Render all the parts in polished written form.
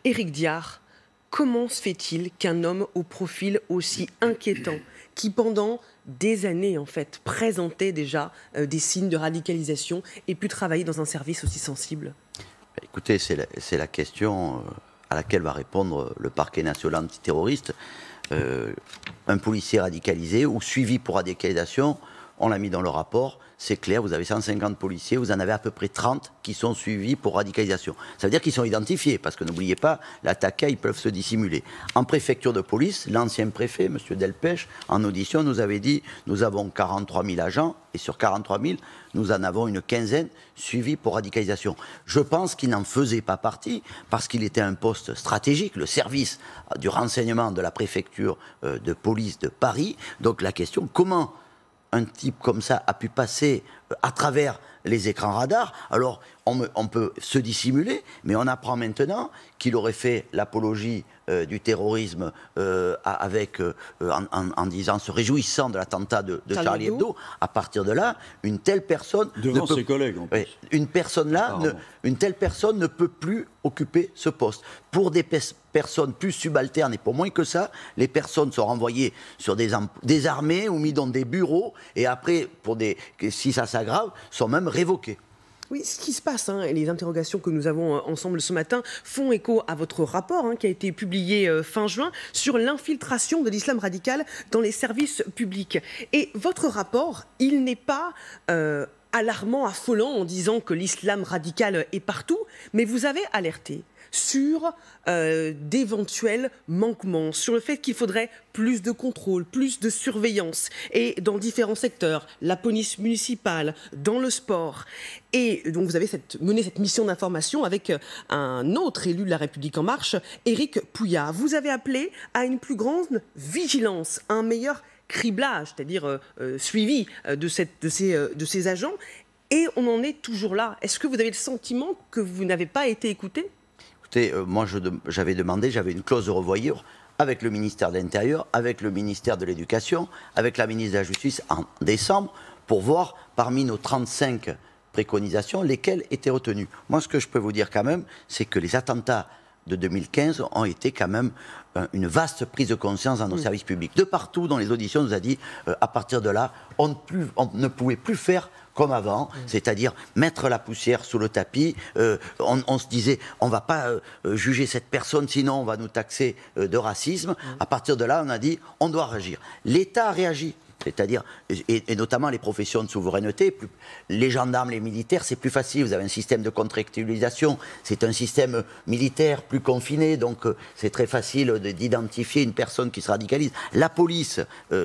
Éric Diard, comment se fait-il qu'un homme au profil aussi inquiétant, qui pendant des années en fait présentait déjà des signes de radicalisation, ait pu travailler dans un service aussi sensible? Écoutez, c'est la question à laquelle va répondre le parquet national antiterroriste. Un policier radicalisé ou suivi pour radicalisation, on l'a mis dans le rapport, c'est clair, vous avez 150 policiers, vous en avez à peu près 30 qui sont suivis pour radicalisation. Ça veut dire qu'ils sont identifiés, parce que n'oubliez pas, l'attaquant, ils peuvent se dissimuler. En préfecture de police, l'ancien préfet, M. Delpech, en audition, nous avait dit, nous avons 43 000 agents, et sur 43 000, nous en avons une quinzaine suivis pour radicalisation. Je pense qu'il n'en faisait pas partie, parce qu'il était un poste stratégique, le service du renseignement de la préfecture de police de Paris. Donc la question, comment un type comme ça a pu passer à travers les écrans radars? Alors, on peut se dissimuler, mais on apprend maintenant qu'il aurait fait l'apologie du terrorisme en disant, se réjouissant de l'attentat de Charlie Hebdo. À partir de là, une telle personne... Devant ses collègues, en plus. Une telle personne ne peut plus occuper ce poste. Pour des personnes plus subalternes, et pour moins que ça, les personnes sont renvoyées sur des armées ou mises dans des bureaux, et après, si ça s'aggrave, sont même révoquées. Oui, ce qui se passe, et les interrogations que nous avons ensemble ce matin font écho à votre rapport qui a été publié fin juin sur l'infiltration de l'islam radical dans les services publics. Et votre rapport, il n'est pas alarmant, affolant en disant que l'islam radical est partout, mais vous avez alerté sur d'éventuels manquements, sur le fait qu'il faudrait plus de contrôle, plus de surveillance, et dans différents secteurs, la police municipale, dans le sport. Et donc vous avez mené cette mission d'information avec un autre élu de La République En Marche, Éric Pouillard. Vous avez appelé à une plus grande vigilance, un meilleur criblage, c'est-à-dire suivi de ces agents, et on en est toujours là. Est-ce que vous avez le sentiment que vous n'avez pas été écouté ? Écoutez, moi j'avais une clause de revoyure avec le ministère de l'Intérieur, avec le ministère de l'Éducation, avec la ministre de la Justice en décembre, pour voir parmi nos 35 préconisations lesquelles étaient retenues. Moi, ce que je peux vous dire quand même, c'est que les attentats de 2015 ont été quand même une vaste prise de conscience dans nos services publics. De partout, dans les auditions, on nous a dit, à partir de là, on ne pouvait plus faire comme avant, c'est-à-dire mettre la poussière sous le tapis. On se disait, on ne va pas juger cette personne, sinon on va nous taxer de racisme. À partir de là, on a dit, on doit réagir. L'État a réagi. C'est-à-dire, et notamment les professions de souveraineté, les gendarmes, les militaires, c'est plus facile, vous avez un système de contractualisation, c'est un système militaire plus confiné, donc c'est très facile d'identifier une personne qui se radicalise. La police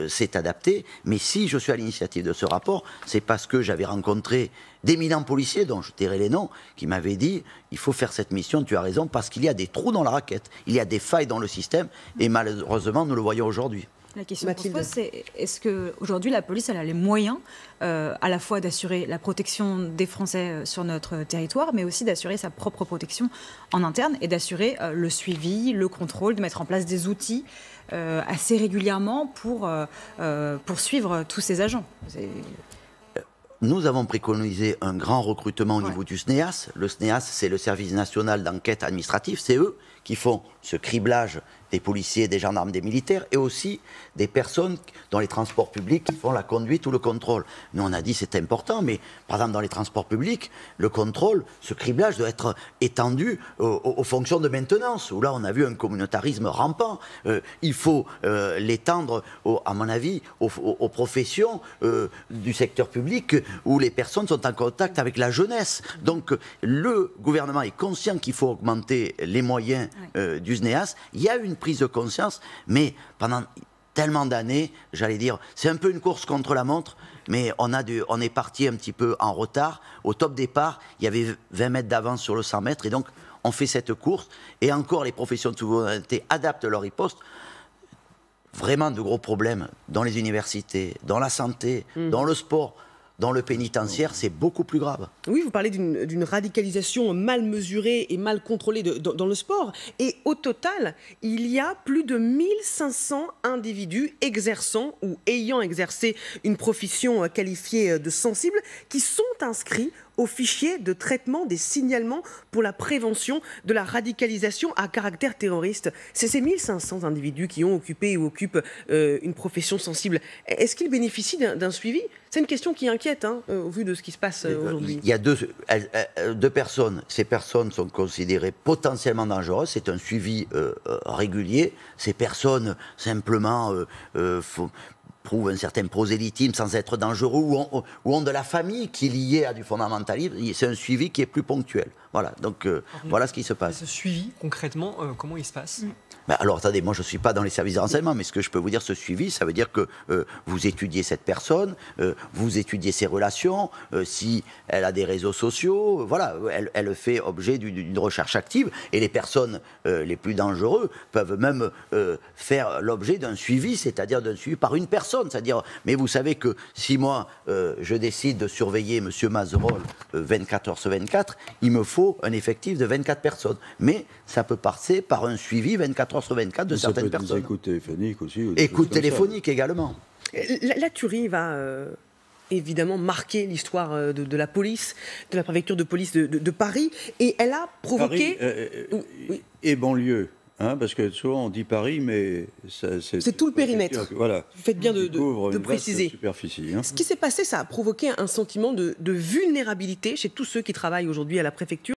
s'est adaptée, mais si je suis à l'initiative de ce rapport, c'est parce que j'avais rencontré d'éminents policiers, dont je tairai les noms, qui m'avaient dit, il faut faire cette mission, tu as raison, parce qu'il y a des trous dans la raquette, il y a des failles dans le système, et malheureusement, nous le voyons aujourd'hui. La question qu'on se pose, c'est est-ce qu'aujourd'hui la police elle a les moyens à la fois d'assurer la protection des Français sur notre territoire, mais aussi d'assurer sa propre protection en interne et d'assurer le suivi, le contrôle, de mettre en place des outils assez régulièrement pour suivre tous ces agents. Nous avons préconisé un grand recrutement au niveau du SNEAS. Le SNEAS, c'est le service national d'enquête administrative. C'est eux qui font ce criblage des policiers, des gendarmes, des militaires, et aussi des personnes dans les transports publics qui font la conduite ou le contrôle. Nous, on a dit c'est important, mais par exemple dans les transports publics, le contrôle, ce criblage doit être étendu aux fonctions de maintenance, où là on a vu un communautarisme rampant. Il faut l'étendre, à mon avis, aux professions du secteur public où les personnes sont en contact avec la jeunesse. Donc le gouvernement est conscient qu'il faut augmenter les moyens du SNEAS. Il y a une prise de conscience, mais pendant tellement d'années, j'allais dire, c'est un peu une course contre la montre, mais on est parti un petit peu en retard. Au top départ, il y avait 20 mètres d'avance sur le 100 mètres, et donc on fait cette course, et encore les professions de souveraineté adaptent leur riposte. Vraiment de gros problèmes dans les universités, dans la santé, dans le sport. Dans le pénitentiaire, c'est beaucoup plus grave. Oui, vous parlez d'une radicalisation mal mesurée et mal contrôlée dans le sport. Et au total, il y a plus de 1500 individus exerçant ou ayant exercé une profession qualifiée de sensible qui sont inscrits au fichier de traitement des signalements pour la prévention de la radicalisation à caractère terroriste. C'est ces 1500 individus qui ont occupé ou occupent une profession sensible. Est-ce qu'ils bénéficient d'un suivi? C'est une question qui inquiète, hein, au vu de ce qui se passe aujourd'hui. Il y a deux personnes. Ces personnes sont considérées potentiellement dangereuses. C'est un suivi régulier. Ces personnes, simplement, prouvent un certain prosélytisme sans être dangereux ou ont de la famille qui est liée à du fondamentalisme. C'est un suivi qui est plus ponctuel. Voilà, donc voilà ce qui se passe. Ce suivi, concrètement, comment il se passe? Alors attendez, moi je ne suis pas dans les services de renseignement, mais ce que je peux vous dire, ce suivi, ça veut dire que vous étudiez cette personne, vous étudiez ses relations, si elle a des réseaux sociaux, voilà, elle fait objet d'une recherche active, et les personnes les plus dangereuses peuvent même faire l'objet d'un suivi, c'est-à-dire d'un suivi par une personne, c'est-à-dire, mais vous savez que si moi je décide de surveiller M. Mazerolle 24 heures sur 24, il me faut un effectif de 24 personnes, mais ça peut passer par un suivi 24 heures sur 24 de certaines personnes. Ça peut être des écoutes téléphoniques aussi. Écoutes téléphoniques également. La tuerie va évidemment marquer l'histoire de la police, de la préfecture de police de Paris, et elle a provoqué... Paris et banlieue, hein, parce que souvent on dit Paris, mais c'est tout le périmètre. Voilà. Vous faites bien de préciser. Superficie, hein. Ce qui s'est passé, ça a provoqué un sentiment de vulnérabilité chez tous ceux qui travaillent aujourd'hui à la préfecture.